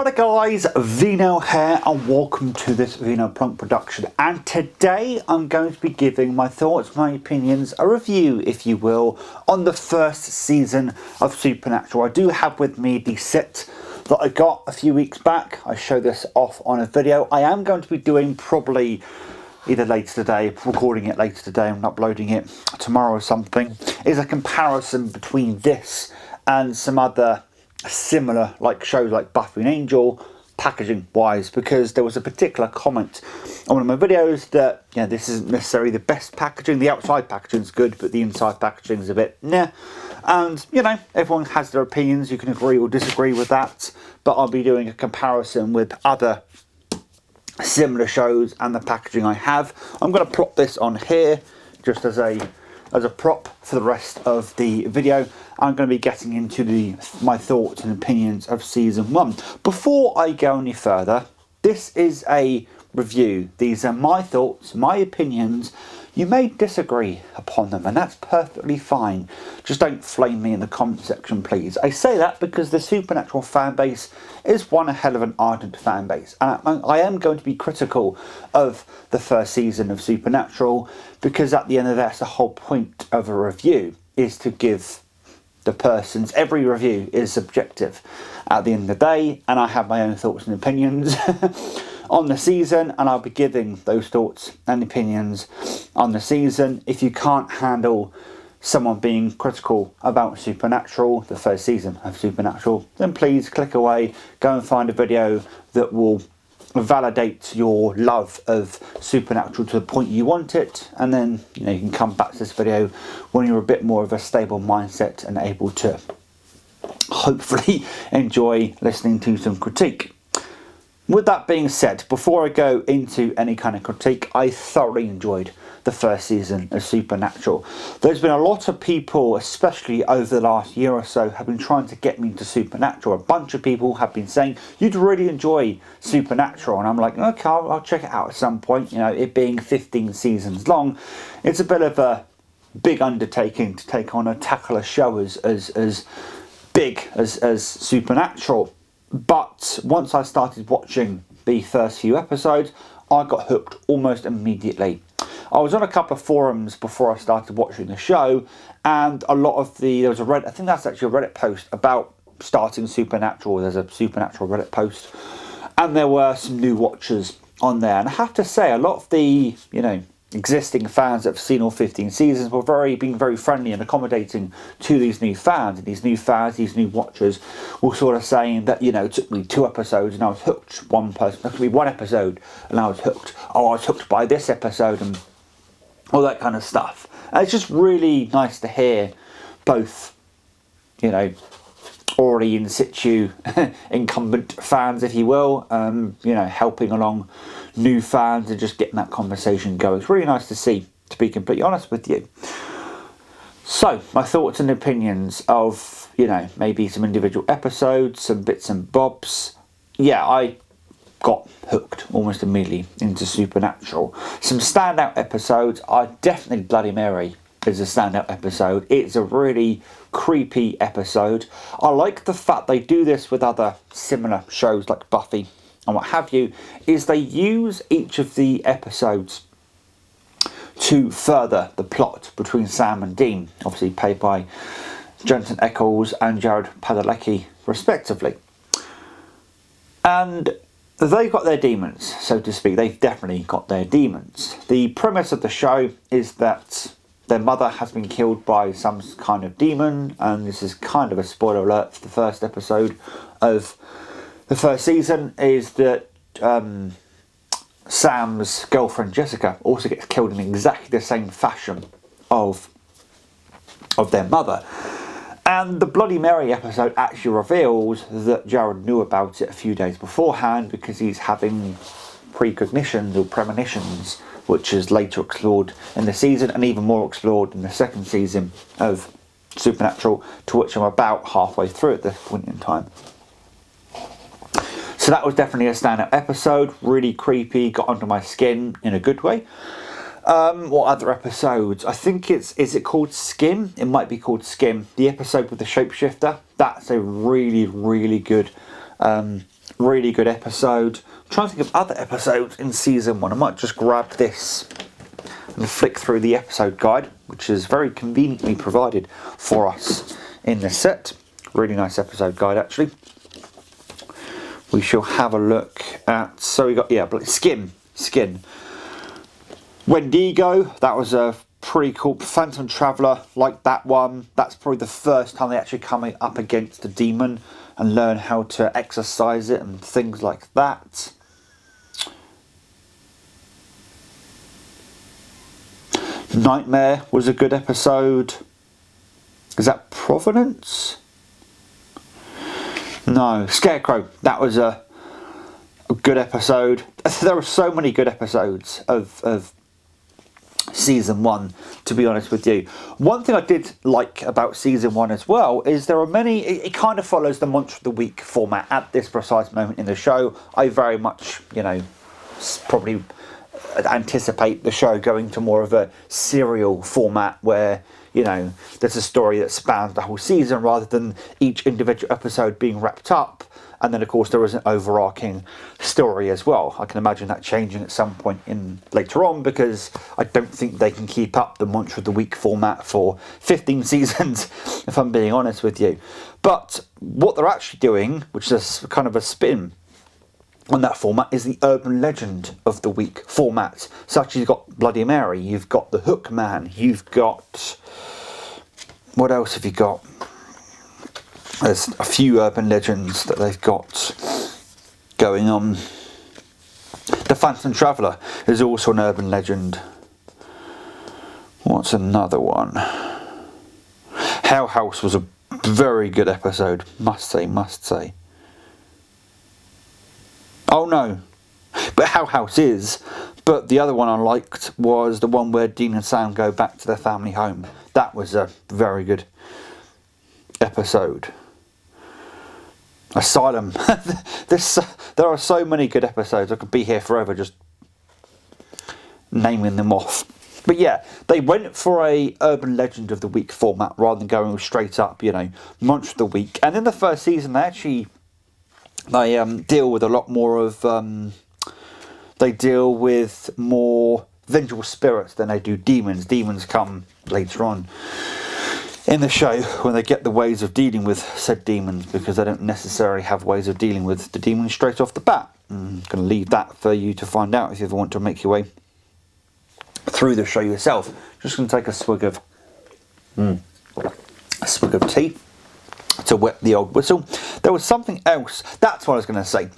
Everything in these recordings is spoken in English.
Hi there guys, Vino here and welcome to this Vino Plunk production, and today I'm going to be giving my thoughts, my opinions, a review if you will, on the first season of Supernatural. I do have with me the set that I got a few weeks back. I show this off on a video. I am going to be doing probably either later today, recording it later today and uploading it tomorrow or something, is a comparison between this and some other similar shows like Buffy and Angel, packaging wise, because there was a particular comment on one of my videos that this isn't necessarily the best packaging. The outside packaging is good, but the inside packaging is a bit nah. And everyone has their opinions. You can agree or disagree with that, but I'll be doing a comparison with other similar shows and the packaging I have. I'm going to plot this on here just as a prop for the rest of the video. I'm going to be getting into my thoughts and opinions of season 1. Before I go any further, this is a review. These are my thoughts, my opinions. You may disagree upon them, and that's perfectly fine. Just don't flame me in the comment section, please. I say that because the Supernatural fan base is one hell of an ardent fan base. And I am going to be critical of the first season of Supernatural, because at the end of that, the whole point of a review is to give the person's, every review is subjective at the end of the day, and I have my own thoughts and opinions on the season, and I'll be giving those thoughts and opinions on the season. If you can't handle someone being critical about Supernatural, the first season of Supernatural, then please click away, go and find a video that will validate your love of Supernatural to the point you want it, and then you can come back to this video when you're a bit more of a stable mindset and able to hopefully enjoy listening to some critique. With that being said, before I go into any kind of critique, I thoroughly enjoyed the first season of Supernatural. There's been a lot of people, especially over the last year or so, have been trying to get me into Supernatural. A bunch of people have been saying, you'd really enjoy Supernatural. And I'm like, okay, I'll check it out at some point. It being 15 seasons long, it's a bit of a big undertaking to take on tackle a show as big as Supernatural. But once I started watching the first few episodes, I got hooked almost immediately. I was on a couple of forums before I started watching the show, and I think that's actually a Reddit post about starting Supernatural. There's a Supernatural Reddit post, and there were some new watchers on there. And I have to say, a lot of the existing fans that have seen all 15 seasons were being very friendly and accommodating to these new fans. And these new fans, these new watchers, were sort of saying that, it took me 2 episodes and I was hooked. One episode and I was hooked. Oh, I was hooked by this episode, and all that kind of stuff. And it's just really nice to hear both, already in situ incumbent fans, if you will, helping along new fans and just getting that conversation going. It's really nice to see, to be completely honest with you. So, my thoughts and opinions of, maybe some individual episodes, some bits and bobs. Yeah, I got hooked almost immediately into Supernatural. Some standout episodes are definitely Bloody Mary is a standout episode. It's a really creepy episode. I like the fact they do this with other similar shows like Buffy and what have you, is they use each of the episodes to further the plot between Sam and Dean, obviously played by Jensen Ackles and Jared Padalecki respectively. And they've got their demons, so to speak. They've definitely got their demons. The premise of the show is that their mother has been killed by some kind of demon, and this is kind of a spoiler alert for the first episode of the first season, is that Sam's girlfriend Jessica also gets killed in exactly the same fashion of their mother. And the Bloody Mary episode actually reveals that Jared knew about it a few days beforehand, because he's having precognitions or premonitions, which is later explored in the season and even more explored in the second season of Supernatural, to which I'm about halfway through at this point in time. So that was definitely a standout episode, really creepy, got under my skin in a good way. What other episodes? I think is it called Skim? It might be called Skim. The episode with the shapeshifter. That's a really, really good Really good episode. I'm trying to think of other episodes in season 1. I might just grab this and flick through the episode guide, which is very conveniently provided for us in the set. Really nice episode guide, actually. We shall have a look at, so we got, Skin. Wendigo, that was a pretty cool. Phantom Traveller, like that one. That's probably the first time they actually come up against a demon and learn how to exercise it and things like that. Nightmare was a good episode. Is that Providence? No, Scarecrow. That was a good episode. There were so many good episodes of season 1, to be honest with you. One thing I did like about season 1 as well is there are many, it kind of follows the Monster of the Week format at this precise moment in the show. I very much, probably anticipate the show going to more of a serial format where, there's a story that spans the whole season rather than each individual episode being wrapped up. And then, of course, there is an overarching story as well. I can imagine that changing at some point in later on, because I don't think they can keep up the Monster of the Week format for 15 seasons, if I'm being honest with you. But what they're actually doing, which is kind of a spin on that format, is the Urban Legend of the Week format. Such as you've got Bloody Mary, you've got the Hook Man, you've got... What else have you got? There's a few urban legends that they've got going on. The Phantom Traveller is also an urban legend. What's another one? Hell House was a very good episode, must say. Oh no, but Hell House is. But the other one I liked was the one where Dean and Sam go back to their family home. That was a very good episode. Asylum. There are so many good episodes. I could be here forever just naming them off. But yeah, they went for a Urban Legend of the Week format rather than going straight up, Monster of the Week. And in the first season, they deal with a lot more of... they deal with more vengeful spirits than they do demons. Demons come later on in the show when they get the ways of dealing with said demons, because they don't necessarily have ways of dealing with the demons straight off the bat. I'm going to leave that for you to find out if you ever want to make your way through the show yourself. Just going to take a swig of tea to wet the old whistle. There was something else. That's what I was going to say.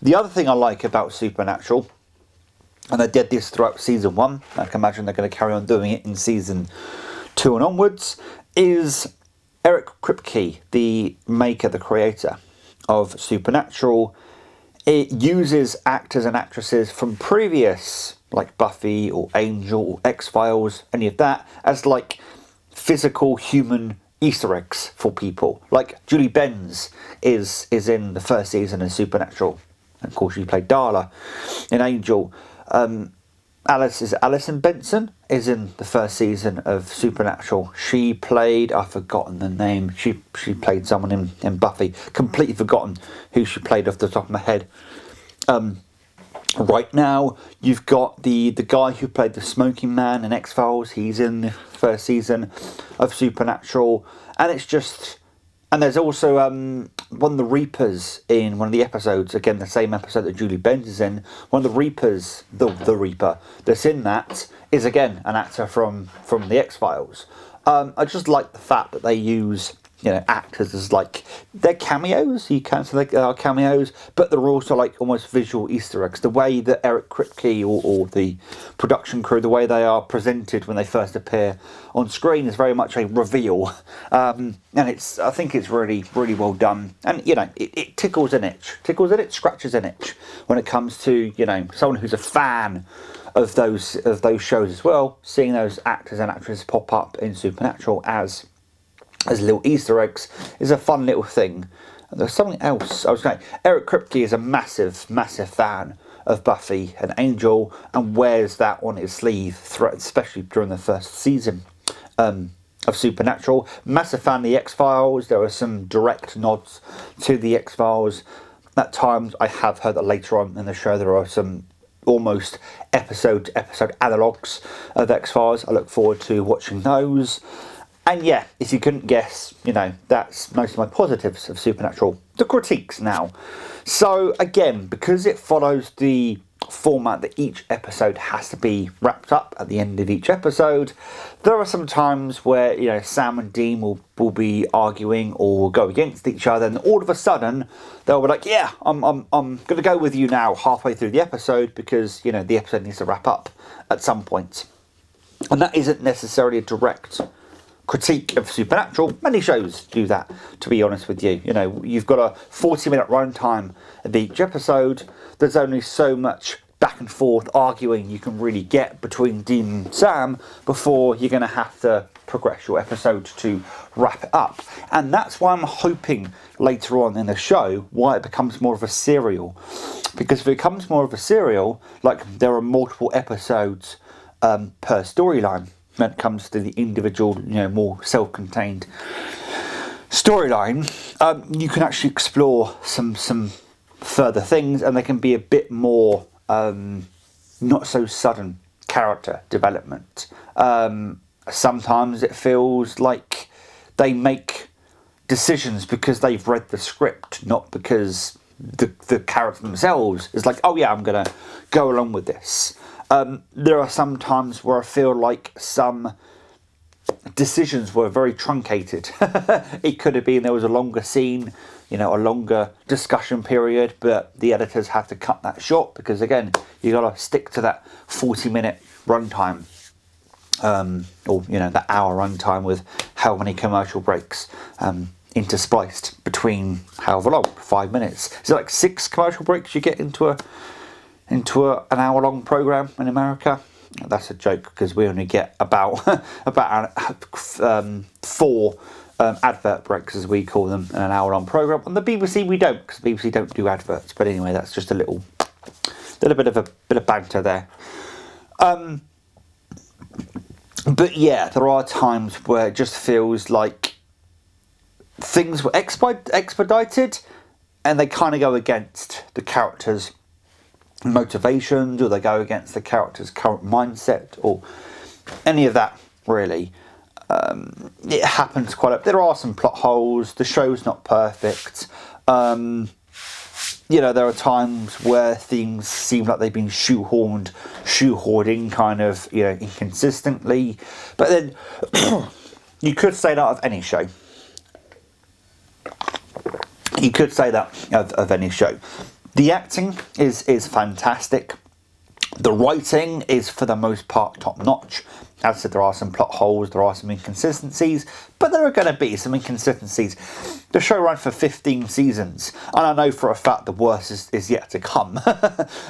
The other thing I like about Supernatural, and they did this throughout season 1, I can imagine they're going to carry on doing it in season 2 and onwards, is Eric Kripke, the maker, the creator of Supernatural. It uses actors and actresses from previous, like Buffy or Angel or X-Files, any of that, as like physical human Easter eggs for people. Like Julie Benz is in the first season of Supernatural. And of course, she played Darla in Angel. Alison Benson is in the first season of Supernatural. She played, I've forgotten the name. She played someone in Buffy. Completely forgotten who she played off the top of my head. Right now, you've got the guy who played the Smoking Man in X-Files. He's in the first season of Supernatural, and it's just. And there's also one of the Reapers in one of the episodes. Again, the same episode that Julie Benz is in. One of the Reapers, the Reaper that's in that, is again an actor from the X-Files. I just like the fact that they use actors as like they're cameos. You can say they are cameos, but they're also like almost visual Easter eggs. The way that Eric Kripke or the production crew, the way they are presented when they first appear on screen is very much a reveal, and I think it's really well done. And it tickles an itch, scratches an itch when it comes to someone who's a fan of those shows as well. Seeing those actors and actresses pop up in Supernatural as little Easter eggs is a fun little thing. There's something else I was saying. Eric Kripke is a massive fan of Buffy and Angel, and wears that on his sleeve, especially during the first season of Supernatural. Massive fan of the X-Files. There are some direct nods to the X-Files. at times I have heard that later on in the show there are some almost episode analogues of X-Files. I look forward to watching those. And yeah, if you couldn't guess, you know, that's most of my positives of Supernatural. The critiques now. So again, because it follows the format that each episode has to be wrapped up at the end of each episode, there are some times where, you know, Sam and Dean will be arguing or go against each other, and all of a sudden they'll be like, yeah, I'm gonna go with you now halfway through the episode because, you know, the episode needs to wrap up at some point. And that isn't necessarily a direct critique of Supernatural. Many shows do that, to be honest with you. You know, you've got a 40-minute runtime of each episode. There's only so much back and forth arguing you can really get between Dean and Sam before you're going to have to progress your episode to wrap it up. And that's why I'm hoping later on in the show why it becomes more of a serial. Because if it becomes more of a serial, like there are multiple episodes per storyline when it comes to the individual, you know, more self-contained storyline, you can actually explore some further things, and they can be a bit more not so sudden character development. Sometimes it feels like they make decisions because they've read the script, not because the character themselves is like, oh yeah, I'm gonna go along with this. There are some times where I feel like some decisions were very truncated. It could have been there was a longer scene, you know, a longer discussion period, but the editors had to cut that short because, again, you got to stick to that 40-minute runtime, or, you know, that hour runtime with how many commercial breaks interspliced between however long, 5 minutes. Is it like 6 commercial breaks you get into an hour-long program in America? That's a joke because we only get about 4 advert breaks, as we call them, in an hour-long program. On the BBC, we don't, because the BBC don't do adverts. But anyway, that's just a little bit of banter there. But yeah, there are times where it just feels like things were expedited, and they kind of go against the characters' motivations, or they go against the character's current mindset, or any of that, really. It happens quite a bit. There are some plot holes. The show's not perfect. You know, there are times where things seem like they've been shoehorned in kind of, you know, inconsistently. But then you could say that of any show. You could say that of any show. The acting is fantastic. The writing is, for the most part, top-notch. As I said, there are some plot holes, there are some inconsistencies, but there are going to be some inconsistencies. The show ran for 15 seasons, and I know for a fact the worst is yet to come.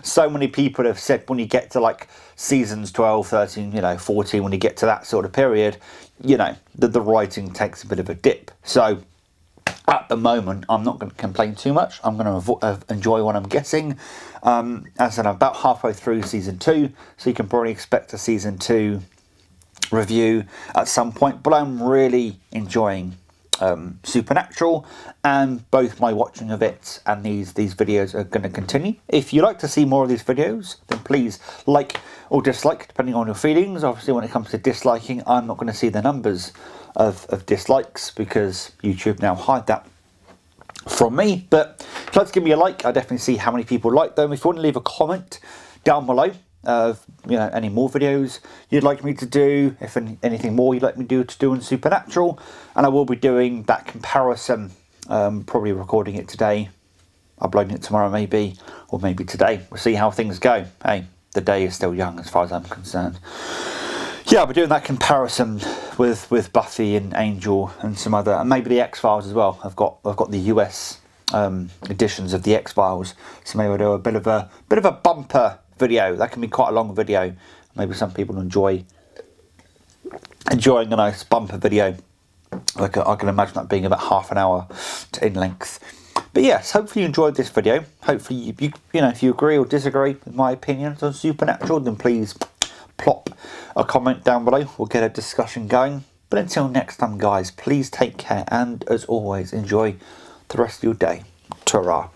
So many people have said when you get to like seasons 12, 13, you know, 14, when you get to that sort of period, you know, the writing takes a bit of a dip. So at the moment, I'm not going to complain too much. I'm going to enjoy what I'm getting. As I said, I'm about halfway through season 2, so you can probably expect a season 2 review at some point. But I'm really enjoying Supernatural, and both my watching of it and these videos are going to continue. If you like to see more of these videos, then please like or dislike, depending on your feelings. Obviously, when it comes to disliking, I'm not going to see the numbers of dislikes because YouTube now hide that from me. But if you'd like to give me a like, I definitely see how many people like them. If you want to leave a comment down below of, you know, any more videos you'd like me to do, if anything more you'd like me to do on Supernatural, and I will be doing that comparison, probably recording it today, uploading it tomorrow maybe, or maybe today. We'll see how things go. Hey, the day is still young as far as I'm concerned. Yeah, I'll be doing that comparison with Buffy and Angel and some other, and maybe the X-Files as well. I've got the US editions of the X-Files, so maybe I'll do a bit of a bumper video. That can be quite a long video. Maybe some people enjoying a nice bumper video. I can imagine that being about half an hour in length. But yes, hopefully you enjoyed this video. Hopefully you know, if you agree or disagree with my opinions on Supernatural, then please plop a comment down below. We'll get a discussion going. But until next time, guys, please take care, and as always, enjoy the rest of your day. Ta-ra.